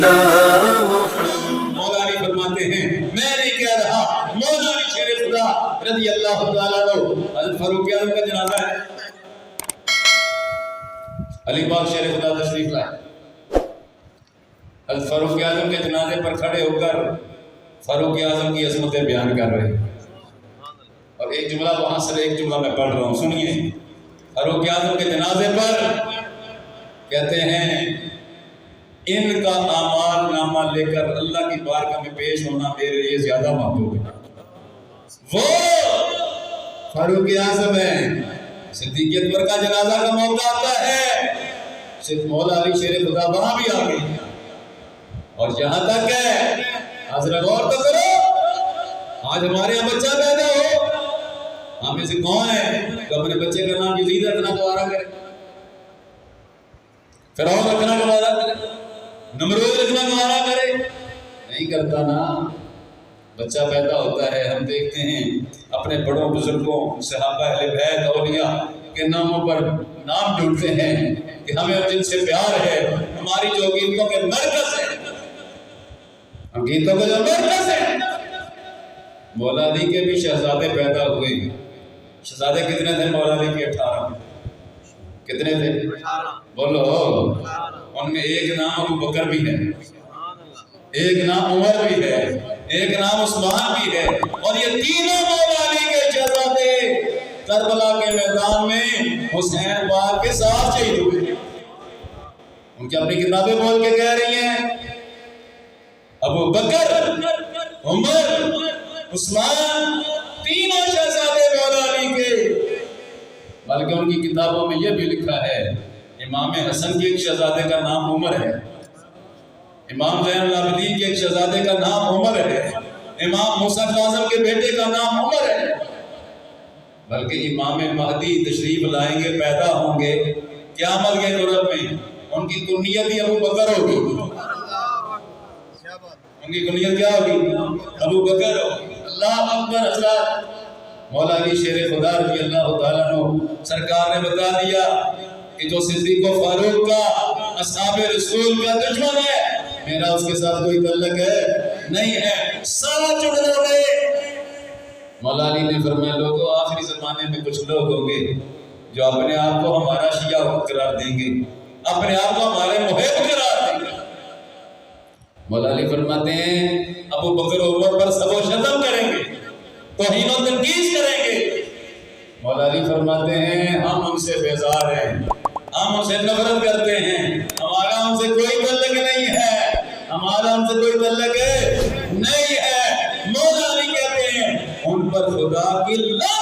مولا علی فرماتے ہیں میں نہیں کہہ رہا، مولا علی شیر خدا رضی اللہ تعالیٰ عنہ حضرت فاروق اعظم کا جنازہ ہے، علی پاک شیر خدا تشریف لائے، حضرت فاروق اعظم کے جنازے پر کھڑے ہو کر فاروق اعظم کی عظمتیں بیان کر رہے ہیں، اور ایک جملہ وہاں سے ایک جملہ میں پڑھ رہا ہوں، سنیے۔ فاروق اعظم کے جنازے پر کہتے ہیں ان کا اعمال نامہ لے کر اللہ کی بارگاہ میں پیش ہونا میرے لیے زیادہ محبوب ہے۔ وہ فاروق اعظم ہے، صدیق اکبر کا جنازہ کا موقع آتا ہے، صرف مولا علی شیر خدا وہاں بھی آ گئی، اور جہاں تک ہے حضرت غور تو کرو، آج ہمارے یہاں بچہ پیدا ہو، ہم میں سے کون ہے تو اپنے بچے کا نام یزید رکھنا گوارا کرے، فرعون رکھنا گوارا کرے، نمرود رکھنا گوارا کرے؟ نہیں کرتا نا۔ بچہ پیدا ہوتا ہے، ہم دیکھتے ہیں اپنے بڑوں بزرگوں صحابہ اہل بیت اولیاء کے ناموں پر نام ڈھونڈتے ہیں کہ ہمیں جن سے پیار ہے، ہماری جو گیتوں کے مرکز ہے، ہم گیتوں کے جو مرکز ہے۔ مولا علی کے بھی شہزادے پیدا ہوئے، شہزادے کتنے تھے مولا علی کے؟ 18۔ کتنے تھے؟ بولو۔ ان میں ایک نام ابو بکر بھی ہے، ایک نام عمر بھی ہے، ایک نام عثمان بھی ہے، اور یہ تینوں مولا علی کے شہزادے کربلا کے میدان میں حسین پاک کے ساتھ شہید ہوئے۔ ان کی اپنی کتابیں بول کے کہہ رہی ہیں ابو بکر، عمر، عثمان، تینوں شہزادے مولا علی کے، بلکہ ان کی کتابوں میں یہ بھی لکھا ہے امام حسن کے ایک شہزادے کا نام عمر ہے، امام زین العابدین کے ایک شہزادے کا نام عمر ہے، امام موسیٰ کاظم کے بیٹے کا نام عمر ہے، بلکہ امام مہدی تشریف لائیں گے، پیدا ہوں گے قیامت کے دور میں، ان کی کنیت ہی ابو بکر ہوگی۔ ان کی کنیت کیا ہوگی؟ ابو بکر ہوگی۔ اللہ اکبر۔ حضرات مولا علی شیر خدا رضی اللہ تعالیٰ عنہ سرکار نے بتا دیا کہ جو صدیق و فاروق کا اصحاب رسول کا دشمن ہے، میرا اس کے ساتھ کوئی تعلق ہے نہیں ہے، سارا چڑھنا گئے۔ مولا علی نے فرمایا لوگوں آخری زمانے میں کچھ لوگ ہوں گے جو اپنے آپ کو ہمارا شیعہ قرار دیں گے، اپنے آپ کو ہمارے محب قرار دیں گے۔ مولا علی فرماتے ہیں ابو بکر و عمر پر سب و شتم کریں گے، توہین و تنقید کریں گے۔ مولا علی فرماتے ہیں ہم ان سے بیزار ہیں، ہم ان سے نفرت کرتے ہیں، ہمارا ان سے کوئی تعلق نہیں ہے، ہمارا ان سے کوئی تعلق نہیں ہے۔ مولا علی کہتے ہیں ان پر خدا کی لعنت